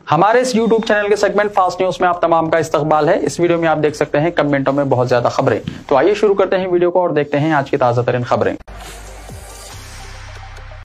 हमारे इस YouTube channel के सेगमेंट फास्ट न्यूज में आप तमाम का इस्तकबाल है। इस वीडियो में आप देख सकते हैं कमेंटों में बहुत ज्यादा खबरें। तो आइए शुरू करते हैं वीडियो को और देखते हैं आज की ताजा तरीन खबरें।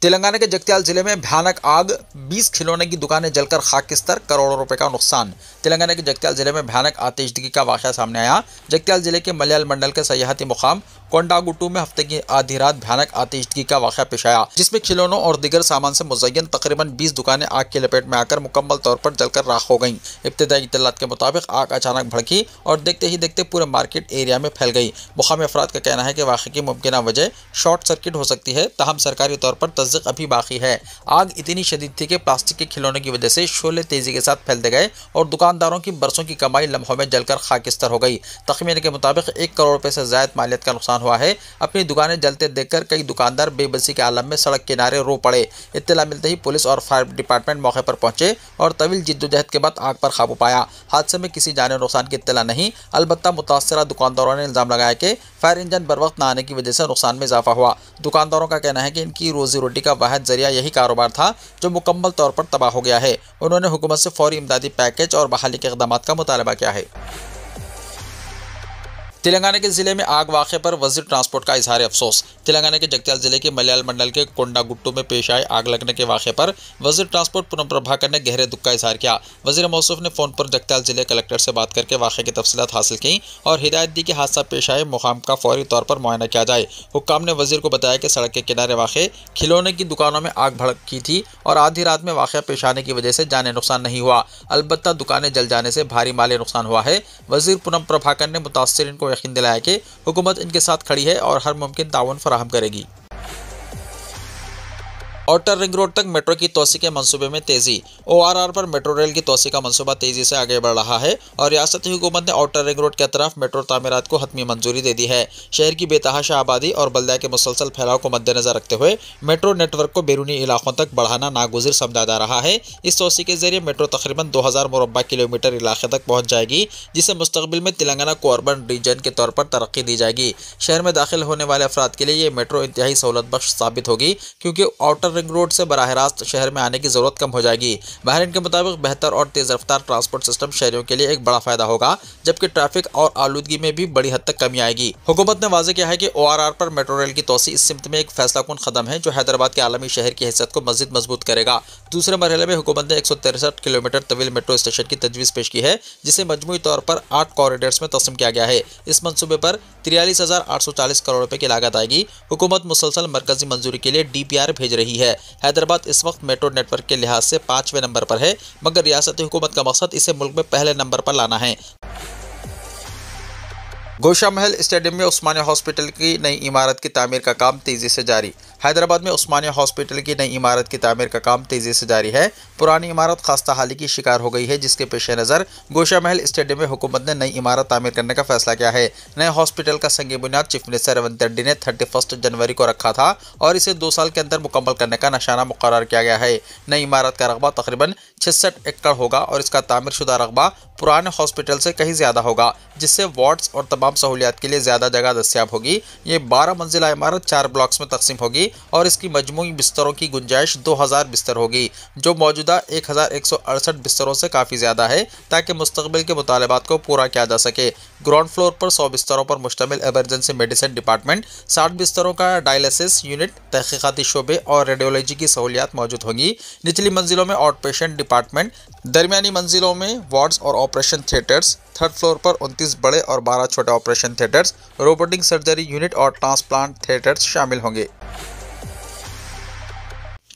तेलंगाना के जगत्याल जिले में भयानक आग, 20 खिलौने की दुकानें जलकर खाकिस्तर, करोड़ों रुपए का नुकसान। तेलंगाना के जगत्याल जिले में भयानक आतिशबाजी का वाकया सामने आया। जगत्याल जिले के मलयाल मंडल के सयाहती मुकाम कोंडागुट्टू में हफ्ते की आधी रात भयानक आतिशबाजी का वाकया पेश आया, जिसमें खिलौनों और दीगर सामान से मुज़य्यन तकरीबन 20 दुकानें आग की लपेट में आकर मुकम्मल तौर पर जलकर राख हो गईं। इब्तिदाई इत्तलात के मुताबिक आग अचानक भड़की और देखते ही देखते पूरे मार्केट एरिया में फैल गई। मुकामी अफराद का कहना है कि वाकये की मुमकिन वजह शॉर्ट सर्किट हो सकती है, ताहम सरकारी तौर पर तस्दीक अभी बाकी है। आग इतनी शदीद थी कि प्लास्टिक के खिलौनों की वजह से शोले तेजी के साथ फैलते गए और दुकानदारों की बरसों की कमाई लम्हों में जलकर खाकिस्तर हो गई। तखमीने के मुताबिक 1 करोड़ रुपए से ज्यादा मालियत का नुकसान हुआ है। अपनी दुकानें जलते देखकर कई दुकानदार बेबसी के आलम में सड़क किनारे रो पड़े। इत्तला मिलते ही पुलिस और फायर डिपार्टमेंट मौके पर पहुंचे और तवील जिद्दोजहद के बाद आग पर काबू पाया। हादसे में किसी जानी नुकसान की इत्तला नहीं, अलबत्ता मुतासरा दुकानदारों ने इल्जाम लगाया कि फायर इंजन बर वक्त न आने की वजह से नुकसान में इजाफा हुआ। दुकानदारों का कहना है कि इनकी रोजी रोटी का वाहिद जरिया यही कारोबार था जो मुकम्मल तौर पर तबाह हो गया है। उन्होंने हुकूमत से फौरी इमदादी पैकेज और बहाली के इक़दाम का मुतालबा किया है। तेलंगाना के जिले में आग वाक़े पर वज़ीर ट्रांसपोर्ट का इजहार अफसोस। तेलंगाना के जगत्याल जिले के मलयाल मंडल के कोंडागुट्टू में पेश आए आग लगने के वाक़े पर वज़ीर ट्रांसपोर्ट पूनम प्रभाकर ने गहरे दुख का इजहार किया। वज़ीर मौसूफ ने फ़ोन पर जगत्याल जिले कलेक्टर से बात करके वाक़े की तफसीलात हासिल की और हिदायत दी कि हादसा पेश आए मुकाम का फौरी तौर पर मुआयना किया जाए। हुक्काम ने वज़ीर को बताया कि सड़क के किनारे वाक़े खिलौने की दुकानों में आग भड़की थी और आधी रात में वाक़या पेश आने की वजह से जाने नुकसान नहीं हुआ, अलबत्ता दुकानें जल जाने से भारी माली नुकसान हुआ है। वज़ीर पूनम प्रभाकर ने मुतासरीन को यकीन दिलाया कि हुकूमत इनके साथ खड़ी है और हर मुमकिन ताउन फराहम करेगी। आउटर रिंग रोड तक मेट्रो की तोसी के मंसूबे में तेजी। ORR पर मेट्रो रेल की तोसी का मंसूबा तेजी से आगे बढ़ रहा है और रियासती हुकूमत ने आउटर रिंग रोड के अतराफ मेट्रो तामीरात को हतमी मंजूरी दे दी है। शहर की बेतहाशा आबादी और बल्दिया के मुसलसल फैलाव को मद्देनजर रखते हुए मेट्रो नेटवर्क को बैरूनी इलाकों तक बढ़ाना नागुज़िर समझा जा रहा है। इस तोसी के जरिए मेट्रो तकरीबन 2000 मुरब्बा किलोमीटर इलाके तक पहुँच जाएगी, जिसे मुस्तकबिल में तेलंगाना को अर्बन रीजन के तौर पर तरक्की दी जाएगी। शहर में दाखिल होने वाले अफराद के लिए ये मेट्रो इंतहाई सहूलत बख्श साबित होगी, क्योंकि आउटर रिंग रोड से बराह रास्त शहर में आने की जरूरत कम हो जाएगी। माहिरीन के मुताबिक बेहतर और तेज रफ्तार ट्रांसपोर्ट सिस्टम शहरियों के लिए एक बड़ा फायदा होगा, जबकि ट्रैफिक और आलूदगी में भी बड़ी हद तक कमी आएगी। हुकूमत ने वाज़ेह किया है कि ORR पर मेट्रो रेल की तोसी इस सिमत में एक फैसलाकुन कदम है जो हैदराबाद के आलमी शहर की हैसियत को मज़ीद मजबूत करेगा। दूसरे मरहले में हुकूमत ने 163 किलोमीटर तवील मेट्रो स्टेशन की तजवीज़ पेश की है, जिसे मजमूई तौर पर 8 कॉरिडोर्स में तकसीम किया गया है। इस मंसूबे पर 43,840 करोड़ रुपए की लागत आएगी। हुकूमत मुसलसल मरकजी मंजूरी के लिए DPR भेज रही है। हैदराबाद इस वक्त मेट्रो नेटवर्क के लिहाज से 5वें नंबर पर है, मगर रियासती हुकूमत का मकसद इसे मुल्क में पहले नंबर पर लाना है। गोशा महल स्टेडियम में उस्मानिया हॉस्पिटल की नई इमारत की तामीर का काम तेजी से जारी। हैदराबाद में उस्मानिया हॉस्पिटल की नई इमारत की तामीर का काम तेजी से जारी है। पुरानी इमारत खस्ता हाली की शिकार हो गई है, जिसके पेश नज़र गोशा महल स्टेडियम में हुकूमत ने नई इमारत तामीर करने का फैसला किया है। नए हॉस्पिटल का संग बुनियाद चीफ मिनिस्टर रेवंत रेड्डी ने 31 जनवरी को रखा था और इसे 2 साल के अंदर मुकम्मल करने का निशाना मुकर्रर किया गया है। नई इमारत का रकबा तकरीबन 66 एकड़ होगा और इसका तामीर शुदा रकबा पुराने हॉस्पिटल से कहीं ज़्यादा होगा, जिससे वार्ड्स और तमाम सहूलियात के लिए ज़्यादा जगह दस्तियाब होगी। ये 12 मंजिला इमारत 4 ब्लॉक्स में तकसीम होगी और इसकी मजमूई बिस्तरों की गुंजाइश 2000 बिस्तर होगी, जो मौजूदा 1168 बिस्तरों से काफ़ी ज़्यादा है, ताकि मुस्तकबिल के मुतालबात को पूरा किया जा सके। ग्राउंड फ्लोर पर 100 बिस्तरों पर मुश्तमिल इमरजेंसी मेडिसिन डिपार्टमेंट, 60 बिस्तरों का डायलिसिस यूनिट, तहकीकाती शोबे और रेडियोलॉजी की सहूलियात मौजूद होंगी। निचली मंजिलों में आउट पेशेंट डिपार्टमेंट, दरमियानी मंजिलों में वार्ड्स और ऑपरेशन थिएटर्स, थर्ड फ्लोर पर 29 बड़े और 12 छोटे operation theatres, robotic surgery unit और ट्रांसप्लांट थिएटर्स शामिल होंगे।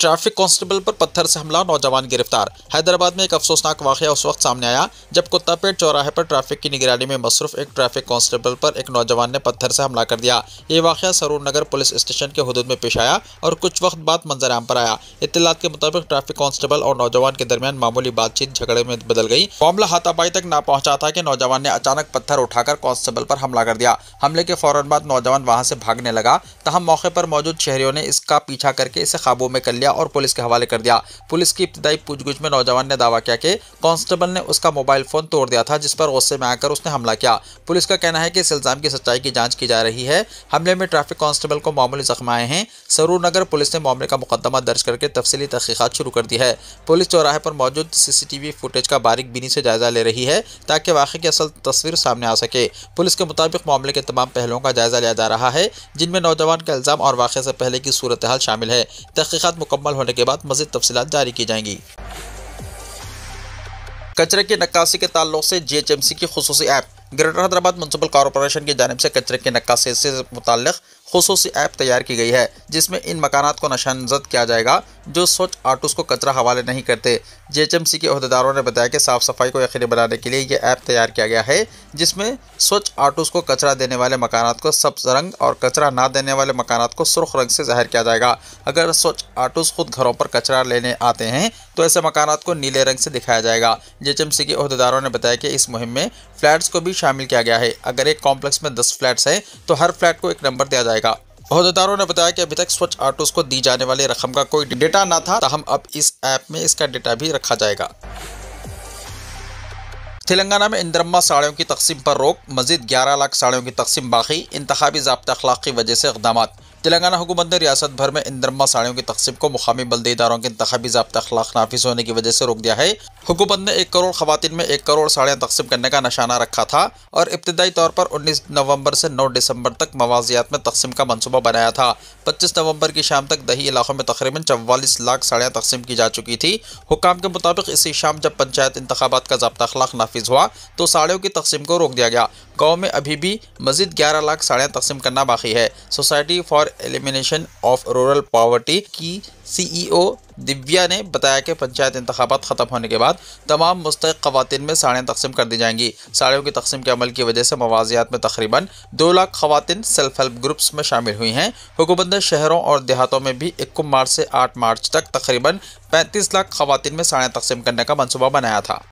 ट्रैफिक कांस्टेबल पर पत्थर से हमला, नौजवान गिरफ्तार। हैदराबाद में एक अफसोसनाक वाकया उस वक्त सामने आया जब कुत्तापेट चौराहे पर ट्रैफिक की निगरानी में मसरूफ एक ट्रैफिक कांस्टेबल पर एक नौजवान ने पत्थर से हमला कर दिया। ये वाकया सरूर नगर पुलिस स्टेशन के हुदूद में पेश आया और कुछ वक्त बाद मंजर आम पर आया। इत्तलात के मुताबिक ट्रैफिक कांस्टेबल और नौजवान के दरमियान मामूली बातचीत झगड़े में बदल गई। मामला हाथापाई तक ना पहुंचा था कि नौजवान ने अचानक पत्थर उठाकर कांस्टेबल पर हमला कर दिया। हमले के फौरन बाद नौजवान वहां से भागने लगा, तहम मौके पर मौजूद शहरियों ने इसका पीछा करके इसे काबू में कर लिया लिया और पुलिस के हवाले कर दिया। पुलिस की इब्तिदाई पूछगछ में नौजवान ने दावा किया कि कांस्टेबल ने उसका मोबाइल फोन तोड़ दिया था, जिस पर गुस्से में आकर उसने हमला किया। पुलिस का कहना है कि इस इल्जाम की सच्चाई की जांच की जा रही है। हमले में ट्रैफिक कांस्टेबल को मामूली जख्म आए हैं। सरूर नगर पुलिस ने मामले का मुकदमा दर्ज करके तफसीली तहकीकात शुरू कर दी है। पुलिस चौराहे पर मौजूद सीसीटीवी फुटेज का बारीक बीनी से जायजा ले रही है ताकि वाक़े की असल तस्वीर सामने आ सके। पुलिस के मुताबिक मामले के तमाम पहलुओं का जायजा लिया जा रहा है, जिनमें नौजवान का इल्जाम और वाक़े से पहले की सूरत हाल शामिल है। तहकीकात मुकम्मल होने के बाद मज़ीद तफसीलात जारी की जाएंगी। कचरे की नक्काशी के ताल्लुक से GHMC की खुसूसी app. Greater Hyderabad municipal corporation की जानिब से कचरे की नक्काशी से मुताल्लिक़ खुसूसी ऐप तैयार की गई है, जिसमें इन मकानात को निशानजद किया जाएगा जो स्वच्छ ऑटोज़ को कचरा हवाले नहीं करते। GHMC के अहदेदारों ने बताया कि साफ़ सफाई को यकीनी बनाने के लिए ये ऐप तैयार किया गया है, जिसमें स्वच्छ ऑटोज़ को कचरा देने वाले मकानात को सब्ज़ रंग और कचरा ना देने वाले मकानात को सुर्ख रंग से ज़ाहिर किया जाएगा। अगर स्वच्छ ऑटोज़ खुद घरों पर कचरा लेने आते हैं तो ऐसे मकानात को नीले रंग से दिखाया जाएगा। GHMC के अहदेदारों ने बताया कि इस मुहिम में फ्लैट्स को भी शामिल किया गया है। अगर एक कॉम्प्लेक्स में 10 फ्लैट्स हैं तो हर फ्लैट को एक नंबर दिया जाएगा। अहदेदारों ने बताया कि अभी तक स्वच्छ ऑटोज़ को दी जाने वाली रकम का कोई डेटा न था, ताहम अब इस ऐप में इसका डेटा भी रखा जाएगा। तेलंगाना में इंदरम्मा साड़ियों की तकसीम पर रोक, मज़ीद 11 लाख साड़ियों की तकसीम बाकी। इंतखाबी ज़ाब्ता अखलाक की वजह से इक़दामात। तेलंगाना हुकूमत ने रियासत भर में इंदरम्मा साड़ियों की तकसीम को मुकामी बल्दी इदारों के इंतखाबी ज़ाब्ता अखलाक नाफिज होने की वजह से रोक दिया है। हुकूमत ने 1 करोड़ खवातीन में 1 करोड़ साड़ियाँ तकसीम करने का निशाना रखा था और इब्तदाई तौर पर 19 नवंबर से 9 दिसंबर तक मवाजियात में तकसीम का मनसूबा बनाया था। 25 नवंबर की शाम तक दही इलाकों में तकरीबन 44 लाख साड़ियाँ तकसीम की जा चुकी थी। हुक्काम के मुताबिक इसी शाम जब पंचायत इंतखाबात का ज़ाब्ता अखलाक नाफिज हुआ तो साड़ियों की तकसीम को रोक दिया गया। गाँव में अभी भी मज़ीद 11 लाख साड़ियाँ तकसीम करना बाकी है। Society for elimination of rural poverty की CEO दिव्या ने बताया कि पंचायत इंतखाबात ख़त्म होने के बाद तमाम मुस्तहिक़ ख़वातीन में साड़ियाँ तकसीम कर दी जाएंगी। साड़ियों की तकसीम के अमल की वजह से मवाजियात में तकरीबन 2 लाख ख़वातीन सेल्फ हेल्प ग्रुप्स में शामिल हुई हैं। हुकूमत ने शहरों और देहातों में भी 21 मार्च से 8 मार्च तक तकरीबन 35 लाख ख़वातीन में साड़ियाँ तकसीम करने का मनसूबा बनाया था।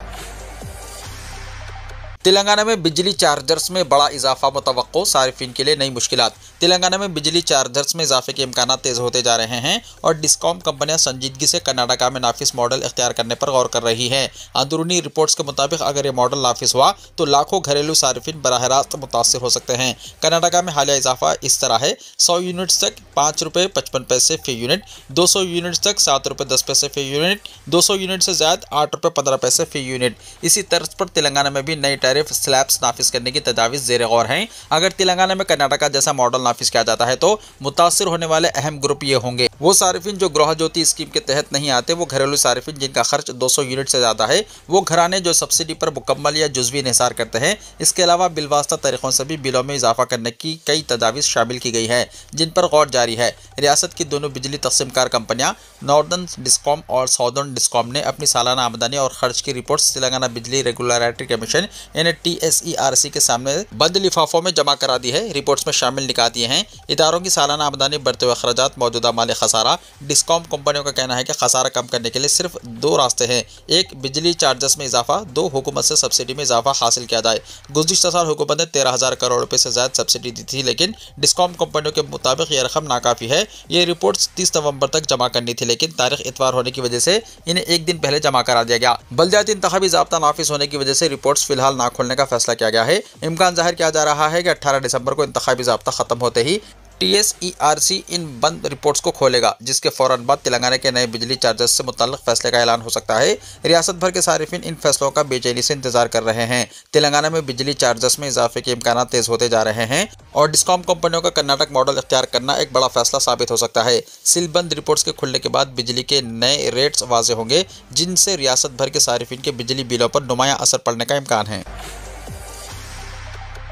तेलंगाना में बिजली चार्जर्स में बड़ा इजाफा मुतवक्को, सारिफिन के लिए नई मुश्किलात। तेलंगाना में बिजली चार्जर्स में इजाफे के इम्कान तेज़ होते जा रहे हैं और डिस्कॉम कंपनियां संजीदगी से कर्नाटका में नाफिस मॉडल इख्तियार करने पर गौर कर रही हैं। अंदरूनी रिपोर्ट्स के मुताबिक अगर ये मॉडल नाफिस हुआ तो लाखों घरेलू सारिफिन बराह रास्त मुतासर हो सकते हैं। कर्नाटका में हालिया इजाफा इस तरह है: 100 यूनिट्स तक ₹5.55 फी यूनिट, 200 यूनिट्स तक ₹7.10 फी यूनिट, 200 यूनिट से ज़्यादा ₹8.15 फी यूनिट। इसी तर्ज पर तेलंगाना में भी नई स्लैब्स नाफिज करने की तजावीज़ ज़ेर गौर हैं। अगर तेलंगाना में कर्नाटका जैसा मॉडल नाफिज किया जाता है तो मुतासिर होने वाले अहम ग्रुप ये होंगे: वो सारिफिन जो गृह ज्योति स्कीम के तहत नहीं आते, वो घरेलू सारिफिन जिनका खर्च 200 यूनिट से ज़्यादा है, वो घराने जो सब्सिडी पर मुकम्मल या जुज़वी इन्हिसार करते हैं। इसके अलावा बिलवास्ता तरीक़ों से भी बिलों में इजाफा करने की कई तजावीज़ शामिल की गई है, जिन पर गौर जारी है। रियासत की दोनों बिजली तकसीमकार कंपनियाँ नॉर्दर्न डिस्कॉम और साउदर्न डिस्कॉम ने अपनी सालाना आमदनी और खर्च की रिपोर्ट्स तेलंगाना बिजली रेगुलेटरी कमीशन TSERC के सामने बंद लिफाफों में जमा करा दी है। रिपोर्ट्स में शामिल निकात ये हैं: इदारों की सालाना आमदनी, बढ़ते हुए अखराजात, मौजूदा माली खसारा। डिस्कॉम कंपनियों का कहना है कि खसारा कम करने के लिए सिर्फ 2 रास्ते हैं: 1 बिजली चार्जर्स में इजाफा, 2 हुकूमत से सब्सिडी में इजाफा हासिल किया जाए। गुज़िश्ता साल हुकूमत ने 13,000 करोड़ रुपये से ज़्यादा सब्सिडी दी थी, लेकिन डिस्कॉम कंपनियों के मुताबिक यह रकम नाकाफ़ी है। ये रिपोर्ट्स 30 नवंबर तक जमा करनी थी, लेकिन तारीख इतवार होने की वजह से इन्हें एक दिन पहले जमा करा दिया गया। बल्दियाती इंतखाबी ज़ाब्ता नाफिज होने की वजह से रिपोर्ट्स फिलहाल ना खोलने का फैसला किया गया है। इम्कान जाहिर किया जा रहा है कि 18 दिसंबर को इंतखाबी ज़ाब्ता ख़त्म होते ही TSERC इन बंद रिपोर्ट्स को खोलेगा, जिसके फ़ौरन बाद तेलंगाना के नए बिजली चार्जर्स से मुतल्लिक़ फैसले का ऐलान हो सकता है। रियासत भर के सारिफिन इन फैसलों का बेचैनी से इंतजार कर रहे हैं। तेलंगाना में बिजली चार्जर्स में इजाफे के इम्कान तेज़ होते जा रहे हैं और डिस्कॉम कंपनियों का कर्नाटक मॉडल इख्तियार करना एक बड़ा फैसला साबित हो सकता है। सीलबंद रिपोर्ट्स के खुलने के बाद बिजली के नए रेट्स वाज़े होंगे, जिनसे रियासत भर के सारिफिन के बिजली बिलों पर नुमायाँ असर पड़ने का इम्कान है।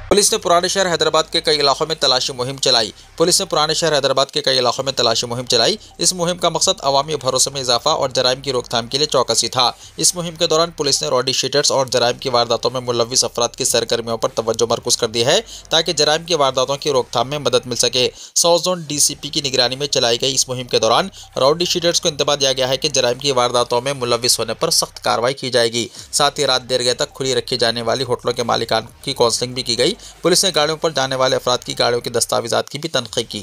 पुलिस ने पुराने शहर हैदराबाद के कई इलाकों में तलाशी मुहिम चलाई। पुलिस ने पुराने शहर हैदराबाद के कई इलाकों में तलाशी मुहिम चलाई। इस मुहिम का मकसद अवामी भरोसे में इजाफा और जराइम की रोकथाम के लिए चौकसी था। इस मुहिम के दौरान पुलिस ने रॉडी शीटर्स और जराइम की वारदातों में मुलव्विस अफराद की सरगर्मियों पर तवज्जो मरकूज कर दी है, ताकि जराइम की वारदातों की रोकथाम में मदद मिल सके। साउथ जोन DCP की निगरानी में चलाई गई इस मुहिम के दौरान रॉडी शीटर्स को इंतबाह दिया गया है कि जराइम की वारदातों में मुलव्विस होने पर सख्त कार्रवाई की जाएगी। साथ ही रात देर गए तक खुली रखी जाने वाली होटलों के मालिकान की काउंसलिंग भी की गई। पुलिस ने गाड़ियों पर जाने वाले अफराद की गाड़ियों की दस्तावेजात की भी तनकीद की।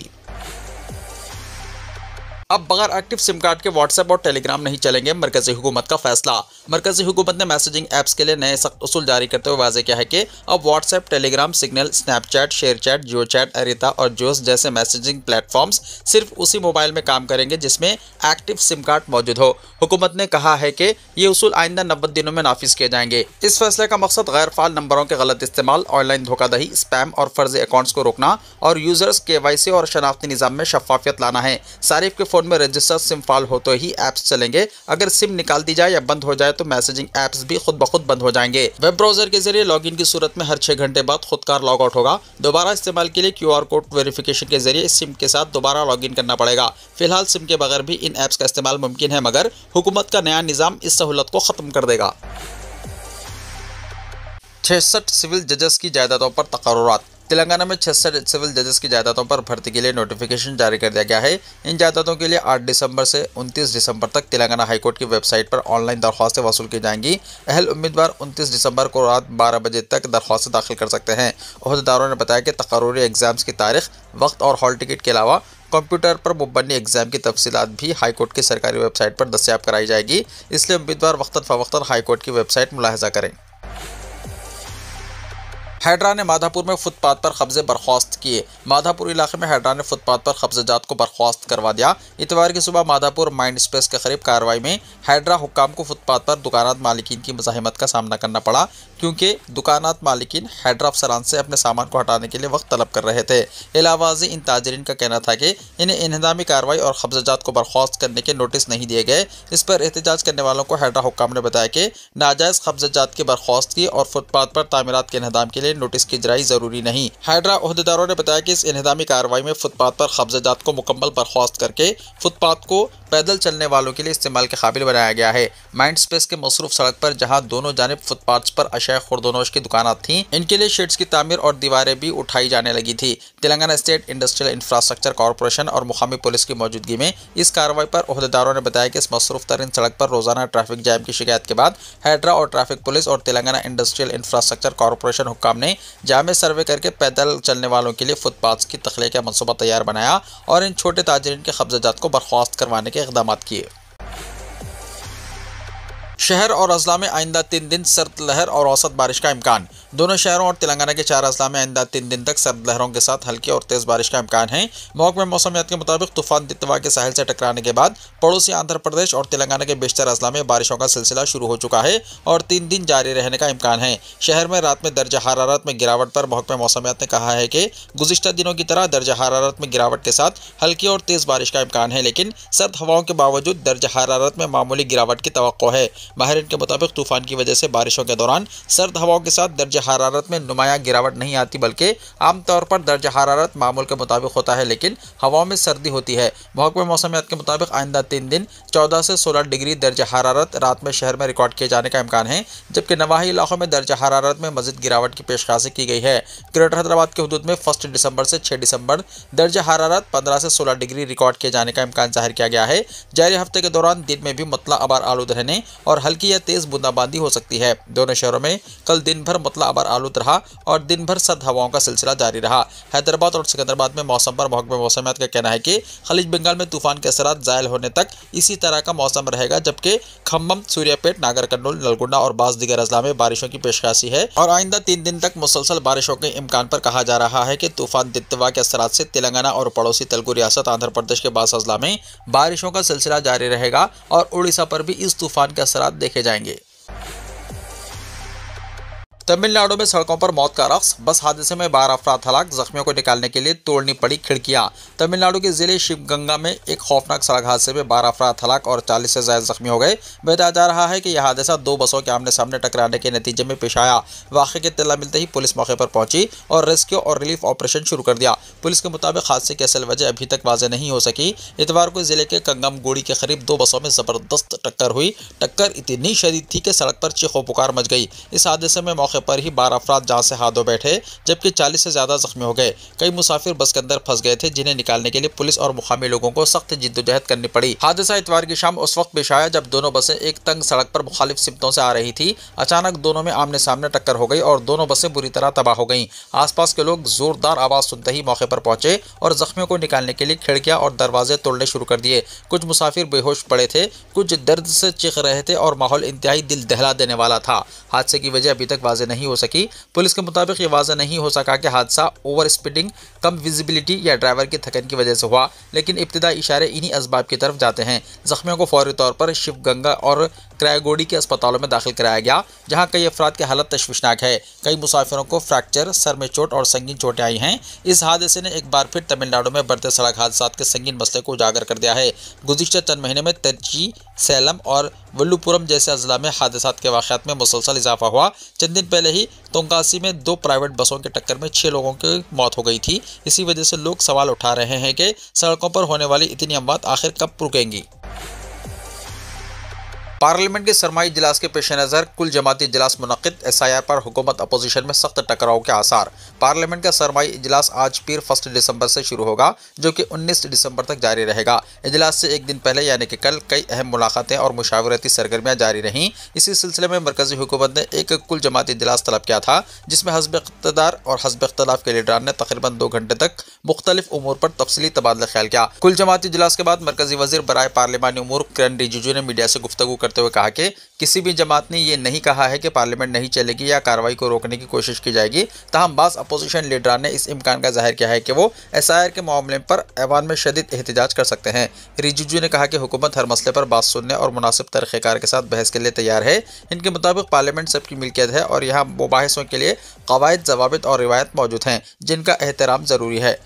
अब बगैर एक्टिव सिम कार्ड के व्हाट्सएप और टेलीग्राम नहीं चलेंगे, मरकजी हुकूमत का फैसला। मरकजी हुकूमत ने मैसेजिंग ऐप्स के लिए नए सख्त उसूल जारी करते हुए वाज़ेह किया है कि अब WhatsApp, Telegram, Signal, Snapchat, ShareChat, Jio chat, Arattai और जोस जैसे मैसेजिंग प्लेटफॉर्म्स सिर्फ उसी मोबाइल में काम करेंगे जिसमें एक्टिव सिम कार्ड मौजूद हो। हुकूमत ने कहा है कि ये उसूल आइंदा 90 दिनों में नाफिज किए जाएंगे। इस फैसले का मकसद गैर फाल नंबरों के गलत इस्तेमाल, ऑनलाइन धोखाधड़ी, स्पैम और फर्जी अकाउंट्स को रोकना और यूजर्स KYC और शनाख्ती निज़ाम में शफाफियत लाना है। सारिफ के फोन में रजिस्टर्ड सिम फाल हो तो ही ऐप्स चलेंगे। अगर सिम निकाल दी जाए या बंद हो जाए तो मैसेजिंग ऐप्स भी खुद ब खुद बंद हो जाएंगे। वेब ब्राउजर के जरिए लॉगिन की सूरत में हर 6 घंटे बाद खुदकार लॉग आउट होगा। दोबारा इस्तेमाल के लिए QR कोड वेरिफिकेशन के जरिए सिम के साथ दोबारा लॉगिन करना पड़ेगा। फिलहाल सिम के बगैर भी इन ऐप्स का इस्तेमाल मुमकिन है, मगर हुकूमत का नया निज़ाम इस सहूलत को खत्म कर देगा। 66 सिविल जजेस की जायदादों पर तकर्रुरात। तेलंगाना में 66 सिविल जजेस की जायदादों पर भर्ती के लिए नोटिफिकेशन जारी कर दिया गया है। इन जायदादों के लिए 8 दिसंबर से 29 दिसंबर तक तेलंगाना हाईकोर्ट की वेबसाइट पर ऑनलाइन दरख्वास्तें वसूल की जाएंगी। अहल उम्मीदवार 29 दिसंबर को रात 12 बजे तक दरख्वास्तें दाखिल कर सकते हैं। ओहदेदारों ने बताया कि तकर्रुरी एग्जाम्स की तारीख, वक्त और हॉल टिकट के अलावा कंप्यूटर पर मुबन्नी एग्जाम की तफसीलात भी हाईकोर्ट की सरकारी वेबसाइट पर दस्तयाब कराई जाएगी, इसलिए उम्मीदवार वक्तन फ़वक्तन हाईकोर्ट की वेबसाइट मुलाहिजा करें। हैदरा ने माधापुर में फुटपाथ पर कब्जे बर्खास्त किए। माधापुर इलाके में हैदरा ने फुटपाथ पर कब्जेजात को बर्खास्त करवा दिया। इतवार की सुबह माधापुर माइंड स्पेस के करीब कार्रवाई में हैदरा हुक्काम को फुटपाथ पर दुकानात मालिकीन की मुज़ाहिमत का सामना करना पड़ा, क्योंकि दुकानात मालिकीन हैदरा अफसरान से अपने सामान को हटाने के लिए वक्त तलब कर रहे थे। इलावाज़ी इन ताजरीन का कहना था कि इन्हें इन्हदामी कार्रवाई और कब्जेजात को बर्खास्त करने के नोटिस नहीं दिए गए। इस पर एहतजाज करने वालों को हैदरा हुक्काम ने बताया कि नाजायज़ कब्जेजात की बर्खास्तगी और फुटपाथ पर तामीरात के इन्हदाम के लिए नोटिस की इजराई जरूरी नहीं। हैदरा ओहदेदारों ने बताया कि इस इन्हदामी कार्रवाई में फुटपाथ पर कब्जेजात को मुकम्मल बर्खास्त करके फुटपाथ को पैदल चलने वालों के लिए इस्तेमाल के काबिल बनाया गया है। माइंड स्पेस के मसरूफ सड़क पर जहां दोनों जानिब फुटपाथ पर अशाय खुर्दोनोश की दुकानात थीं, इनके लिए शेड्स की तामीर और दीवारें भी उठाई जाने लगी थी। Telangana state industrial infrastructure corporation और मुकामी पुलिस की मौजूदगी में इस कार्रवाई पर ओहदेदारों ने बताया कि इस मसरूफ तरीन सड़क पर रोजाना ट्रैफिक जैम की शिकायत के बाद हैदरा और ट्रैफिक पुलिस और तेलंगाना इंडस्ट्रियल इंफ्रास्ट्रक्चर कॉरपोरेशन हुक्काम ने जामे सर्वे करके पैदल चलने वालों के लिए फुटपाथ की तख्लीक का मनसूबा तैयार बनाया और इन छोटे ताजरीन के कब्जेजात को बर्खास्त करवाने के इक़दाम किए। शहर और अजला में आइंदा 3 दिन सर्द लहर और औसत बारिश का इम्कान। दोनों शहरों और तेलंगाना के 4 अजला में आइंदा 3 दिन तक सर्द लहरों के साथ हल्की और तेज़ बारिश का इम्कान है। महकमा मौसमियात के मुताबिक तूफान दितवा के साहिल से टकराने के बाद पड़ोसी आंध्र प्रदेश और तेलंगाना के बेशतर अजला में बारिशों का सिलसिला शुरू हो चुका है और 3 दिन जारी रहने का इम्कान है। शहर में रात में दर्जा हरारत में गिरावट पर महकमा मौसमियात ने कहा है कि गुज़िश्ता दिनों की तरह दर्जा हरारत में गिरावट के साथ हल्की और तेज़ बारिश का इम्कान है, लेकिन सर्द हवाओं के बावजूद दर्जा हरारत में मामूली गिरावट की तवक्को है। माहिरीन के मुताबिक तूफान की वजह से बारिशों के दौरान सर्द हवाओं के साथ दर्जा हरारत में नुमाया गिरावट नहीं आती, बल्कि आमतौर पर दर्जा हरारत मामूल के मुताबिक होता है, लेकिन हवाओं में सर्दी होती है। महकमा मौसमियात के मुताबिक आइंदा 3 दिन 14 से 16 डिग्री दर्जा हरारत रात में शहर में रिकॉर्ड किए जाने का इम्कान है, जबकि नवाही इलाकों में दर्जा हरारत में मज़ीद गिरावट की पेशकशी की गई है। ग्रेटर हैदराबाद के हदूद में 1 दिसंबर से 6 दिसंबर दर्जा हरारत 15 से 16 डिग्री रिकॉर्ड किए जाने का इम्कान जाहिर किया गया है। जारी हफ्ते के दौरान दिन में भी मतला अबार आलूद रहने और हल्की या तेज़ बूंदाबांदी हो सकती है। दोनों शहरों में कल दिन भर मतला अबार आलूद रहा और दिन भर सर्द हवाओं का सिलसिला जारी रहा। हैदराबाद और सिकंदराबाद में मौसम पर महकमा मौसमियात का कहना है कि खलीज बंगाल में तूफान के असरात ज़ायल होने तक इसी तरह का मौसम रहेगा, जबकि खम्मम, सूर्यापेट, नागर कर्नूल, नलगोंडा और बाज़ दीगर अजला में बारिशों की पेशकशी है और आइंदा 3 दिन तक मुसलसल बारिशों के इम्कान पर कहा जा रहा है कि तूफान दितवा के असरात से तेलंगाना और पड़ोसी तेलुगु रियासत आंध्र प्रदेश के बाज़ अजला में बारिशों का सिलसिला जारी रहेगा और उड़ीसा पर भी इस तूफान के असरात देखे जाएंगे। तमिलनाडु में सड़कों पर मौत का रक्स। बस हादसे में 12 अफराद हलाक, जख्मियों को निकालने के लिए तोड़नी पड़ी खिड़कियां। तमिलनाडु के जिले शिवगंगा में एक खौफनाक सड़क हादसे में 12 अफराद हलाक और 40 से ज्यादा जख्मी हो गए। बताया जा रहा है कि यह हादसा 2 बसों के आमने सामने टकराने के नतीजे में पेश आया। वाक़े की इत्तला मिलते ही पुलिस मौके पर पहुंची और रेस्क्यू और रिलीफ ऑपरेशन शुरू कर दिया। पुलिस के मुताबिक हादसे की असल वजह अभी तक वाज़ेह नहीं हो सकी। इतवार को जिले के कंगमगुड़ी के करीब 2 बसों में ज़बरदस्त टक्कर हुई। टक्कर इतनी शदीद थी कि सड़क पर चीखो पुकार मच गई। इस हादसे में मौके पर ही 12 अफराद जहां से हाथ धो बैठे, जबकि 40 से ज्यादा जख्मी हो गए। कई मुसाफिर बस के अंदर फंस गए थे, जिन्हें निकालने के लिए पुलिस और मुकामी लोगों को सख्त जिद्दोजहद करनी पड़ी। हादसा इतवार की शाम उस वक्त पेश आया जब दोनों बसें एक तंग सड़क पर मुखालिफ सिमतों से आ रही थी। अचानक दोनों में आमने सामने टक्कर हो गई और दोनों बसें बुरी तरह तबाह हो गईं। आसपास के लोग जोरदार आवाज सुनते ही मौके पर पहुंचे और जख्मियों को निकालने के लिए खिड़कियां और दरवाजे तोड़ने शुरू कर दिए। कुछ मुसाफिर बेहोश पड़े थे, कुछ दर्द से चीख रहे थे और माहौल इंतहाई दिल दहला देने वाला था। हादसे की वजह अभी तक वाज़ेह नहीं हो सकी। पुलिस के मुताबिक ये वाज़ेह नहीं हो सका कि हादसा ओवर स्पीडिंग, कम विजिबिलिटी या ड्राइवर की थकन की वजह से हुआ, लेकिन इब्तिदाई इशारे इन्हीं असबाब की तरफ जाते हैं। जख्मियों को फौरी तौर पर शिवगंगा और क्रायगोड़ी के अस्पतालों में दाखिल कराया गया, जहां कई अफराद की हालत तशवीशनाक है। कई मुसाफिरों को फ्रैक्चर, सर में चोट और संगीन चोटें आई हैं। इस हादसे ने एक बार फिर तमिलनाडु में बढ़ते सड़क हादसात के संगीन मसले को उजागर कर दिया है। गुज़िश्ता चंद महीने में तिरुची, सैलम और वल्लुपुरम जैसे अजला में हादसात के वाक़यात में मुसलसल इजाफा हुआ। चंद दिन पहले ही तोंकासी में 2 प्राइवेट बसों की टक्कर में 6 लोगों की मौत हो गई थी। इसी वजह से लोग सवाल उठा रहे हैं कि सड़कों पर होने वाली इतनी अमवात आखिर कब रुकेंगी। पार्लियामेंट के सरमाई इजलास के पेश नज़र कुल जमाती इजलास मुनक़िद, SIR पर हुकूमत अपोजिशन में सख्त टकराव के आसार। पार्लियामेंट का सरमाई इजलास आज पीर 1 दिसंबर से शुरू होगा, जो कि 19 दिसंबर तक जारी रहेगा। इजलास से एक दिन पहले यानी कि कल कई अहम मुलाकातें और मुशावरती सरगर्मियाँ जारी रहीं। इसी सिलसिले में मरकजी हुकूमत ने एक कुल जमाती इजलास तलब किया था, जिसमें हज़ब इक़्तिदार और हज़ब इख्तिलाफ के लीडरान ने तकरीबन 2 घंटे तक मुख्तलिफ उमूर पर तफसीली तबादला ख्याल किया। कुल जमाती इजलास के बाद मरकजी वज़ीर बराए पार्लिमानी उमूर किरण रिजिजू ने मीडिया से गुफ्तगू करते हुए कहा कि किसी भी जमात ने यह नहीं कहा है कि पार्लियामेंट नहीं चलेगी या कार्रवाई को रोकने की कोशिश की जाएगी। ताहम बाज़ अपोजिशन लीडरान ने इस इम्कान का जाहिर किया है कि वो SIR के मामले पर ऐवान में शदीद एहतजाज कर सकते हैं। रिजिजू ने कहा कि हुकूमत हर मसले पर बात सुनने और मुनासिब तरीक़ेकार के साथ बहस के लिए तैयार है। इनके मुताबिक पार्लियामेंट सबकी मिल्कियत है और यहाँ मुबाहिसों के लिए क़वाइद, ज़वाबित और रिवायत मौजूद हैं, जिनका एहतराम ज़रूरी है।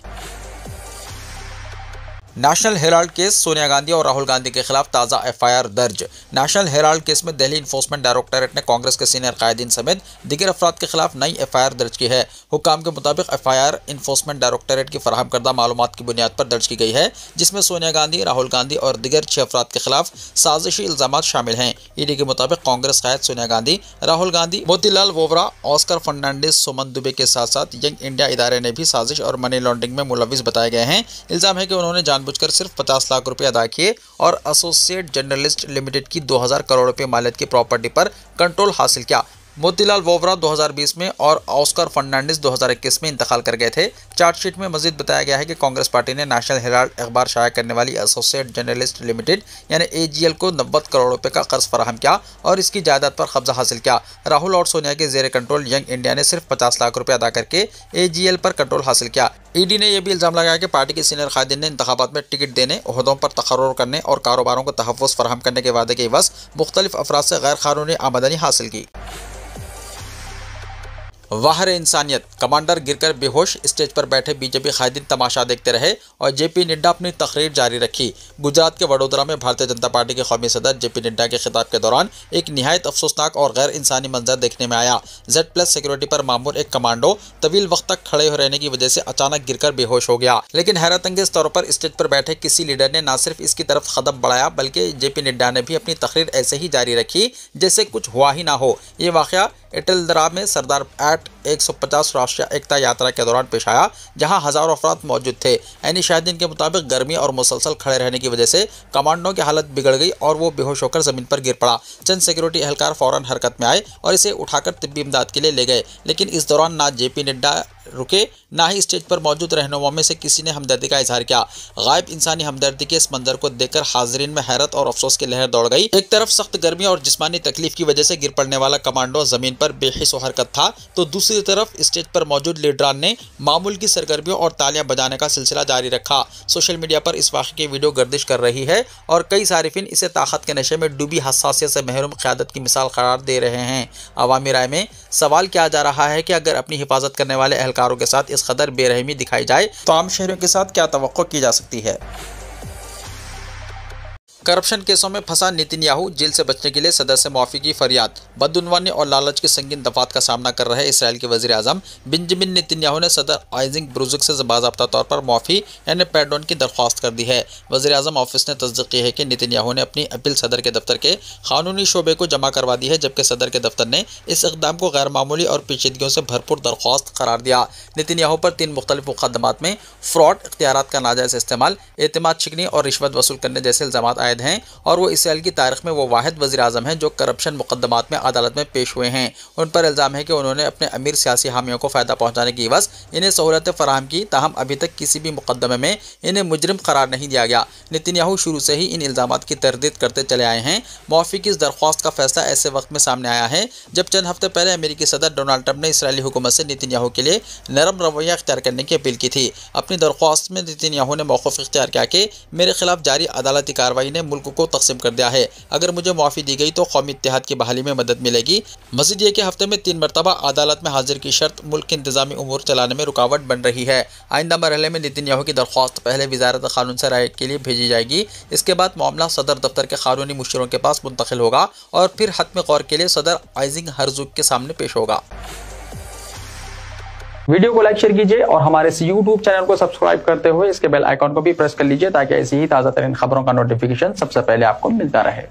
National Herald case, Sonia Gandhi और राहुल गांधी के खिलाफ ताज़ा FIR दर्ज। नेशनल हेराल्ड केस में दिल्ली इन्फोर्समेंट डायरेक्टोरेट ने कांग्रेस के सीनियर कायदीन समेत दिगर अफराद के खिलाफ नई FIR दर्ज की है। हुक्काम के मुताबिक FIR इन्फोर्समेंट डायरेक्टोरेट की फराहम करदा मालूमात की बुनियाद पर दर्ज की गई है, जिसमें सोनिया गांधी, राहुल गांधी और दिगर 6 अफराद के खिलाफ साजिशी इल्जामात शामिल हैं। ED के मुताबिक कांग्रेस कायद सोनिया गांधी, राहुल गांधी, मोतीलाल वोरा, ऑस्कर फर्नांडिस, सुमन दुबे के साथ साथ यंग इंडिया इदारे ने भी साजिश और मनी लॉन्ड्रिंग में मुलविस बताए गए हैं। इल्जाम है कि उन्होंने जानबूझकर सिर्फ 50 लाख रुपए अदा किए और एसोसिएट जर्नलिस्ट लिमिटेड की 2000 करोड़ रुपए मालियत की प्रॉपर्टी पर कंट्रोल हासिल किया। मोतीलाल वोरा 2020 में और ऑस्कर फर्नांडिस 2021 में इंतकाल कर गए थे। चार्जशीट में मजीद बताया गया है कि कांग्रेस पार्टी ने नेशनल हेराल्ड अखबार शाया करने वाली एसोसिएट जर्नलिस्ट लिमिटेड यानी AGL को 90 करोड़ रुपए का कर्ज फराहम किया और इसकी जायदाद पर कब्जा हासिल किया। राहुल और सोनिया के जेर कंट्रोल यंग इंडिया ने सिर्फ 50 लाख रुपए अदा करके AGL पर कंट्रोल हासिल किया। ED ने यह भी इल्जाम लगाया कि पार्टी के सीनियर कायदीन ने इंतखाबात में टिकट देने, ओहदों पर तकर्रुर करने और कारोबारों को तहफ़्फ़ुज़ फराहम करने के वादे के एवज़ मुख्तलिफ अफराद से गैर कानूनी आमदनी हासिल की। वाहर इंसानियत, कमांडर गिरकर बेहोश, स्टेज पर बैठे बीजेपी कायदीन तमाशा देखते रहे और JP नड्डा अपनी तकरीर जारी रखी। गुजरात के वडोदरा में भारतीय जनता पार्टी के कौमी सदर JP नड्डा के खिताब के दौरान एक निहायत अफसोसनाक और गैर इंसानी मंजर देखने में आया। Z+ सिक्योरिटी पर मामूर एक कमांडो तवील वक्त तक खड़े रहने की वजह से अचानक गिरकर बेहोश हो गया। लेकिन हैरत अंगेज तौर पर स्टेज पर बैठे किसी लीडर ने न सिर्फ इसकी तरफ कदम बढ़ाया बल्कि JP नड्डा ने भी अपनी तकरीर ऐसे ही जारी रखी जैसे कुछ हुआ ही ना हो। ये वाक़या एटलदरा में सरदार एट 150 राष्ट्रीय एकता यात्रा के दौरान पेश आया, जहां हजारों अफराद मौजूद थे। ऐनी शाहिदीन के मुताबिक गर्मी और मुसलसल खड़े रहने की वजह से कमांडो की हालत बिगड़ गई और वो बेहोश होकर जमीन पर गिर पड़ा। चंद सिक्योरिटी एहलकार फौरन हरकत में आए और इसे उठाकर तिब्बी इमदाद के लिए ले गए, लेकिन इस दौरान ना JP नड्डा रुके ना ही स्टेज पर मौजूद रहनुमाओं में से किसी ने हमदर्दी का इजहार किया। गायब इंसानी हमदर्दी के इस मंजर को देखकर हाजरीन में हैरत और अफसोस की लहर दौड़ गई। एक तरफ सख्त गर्मी और जिस्मानी तकलीफ की वजह से गिर पड़ने वाला कमांडो जमीन पर बेहिस व हरकत था, तो दूसरी तरफ स्टेज पर मौजूद लीडरान ने मामूल की सरगर्मियों और तालियां बजाने का सिलसिला जारी रखा। सोशल मीडिया पर इस वाक़े की वीडियो गर्दिश कर रही है और कई सारिफिन इसे ताकत के नशे में डूबी हसासियत से महरूम क़यादत की मिसाल करार दे रहे हैं। अवामी राय में सवाल किया जा रहा है कि अगर अपनी हिफाजत करने वाले एहलकारों के साथ इस कदर बेरहमी दिखाई जाए तो आम शहरियों के साथ क्या तवक्को की जा सकती है। करप्शन केसों में फंसा नेतन्याहू, जेल से बचने के लिए सदर से माफी की फरियाद। बदउनवानी और लालच की संगीन दफात का सामना कर रहे इसराइल के वजीर आजम बेंजामिन नेतन्याहू ने सदर आइजक हेर्ज़ोग से बाज़ाब्ता तौर पर माफी यानी पैर्डोन की दरख्वास्त कर दी है। वजीर आजम ऑफिस ने तस्दीक की है कि नेतन्याहू ने अपनी अपील सदर के दफ्तर के कानूनी शोबे को जमा करवा दी है, जबकि सदर के दफ्तर ने इस इक़दाम को गैर मामूली और पेचीदगियों से भरपूर दरख्वास्त करार दिया। नेतन्याहू पर 3 मुख्तलिफ मुकदमात में फ्रॉड, इख्तियारात का नाजायज़ इस्तेमाल, एतमाद शिकनी और रिश्वत वसूल करने जैसे इल्ज़ामात आयद हैं और वो इसराइल की तारीख में वो वाहिद वज़ीर आज़म हैं जो करप्शन मुकदमात में अदालत में पेश हुए हैं। उन पर इल्ज़ाम है कि उन्होंने अपने अमीर सियासी हामियों को फ़ायदा पहुँचाने की एवज़ इन्हें सहूलतें फराहम की, ताहम अभी तक किसी भी मुकदमे में इन्हें मुजरिम करार नहीं दिया गया। नेतन्याहू शुरू से ही इन इल्ज़ामात की तरदीद करते चले आए हैं। माफ़ी की इस दरख्वास्त का फैसला ऐसे वक्त में सामने आया है जब चंद हफ्ते पहले अमेरिकी सदर डोनाल्ड ट्रंप ने इसराइली हुकूमत से नेतन्याहू के लिए नरम रवैया इख्तियार करने की अपील की थी। अपनी दरख्वास्त में नेतन्याहू ने मौक़िफ़ इख्तियार किया कि मेरे खिलाफ जारी अदालती कार्रवाई ने मुल्क को तकसीम कर दिया है। अगर मुझे माफ़ी दी गई तो कौमी इत्तेहाद की बहाली में मदद मिलेगी। मज़ीद ये कि हफ्ते में 3 मरतबा अदालत में हाजिर की शर्त मुल्क के इंतज़ामी उमूर चलाने में रुकावट बन रही है। आइंदा मरहले में नेतन्याहू की दरख्वास्त पहले वज़ारत क़ानून से राय के लिए भेजी जाएगी। इसके बाद मामला सदर दफ्तर के कानूनी मुशीरों के पास मुंतकिल होगा और फिर हत्म गौर के लिए सदर आइजक हेर्ज़ोग के सामने पेश होगा। वीडियो को लाइक शेयर कीजिए और हमारे इस YouTube चैनल को सब्सक्राइब करते हुए इसके बेल आइकॉन को भी प्रेस कर लीजिए ताकि ऐसी ही ताज़ा तरीन खबरों का नोटिफिकेशन सबसे पहले आपको मिलता रहे।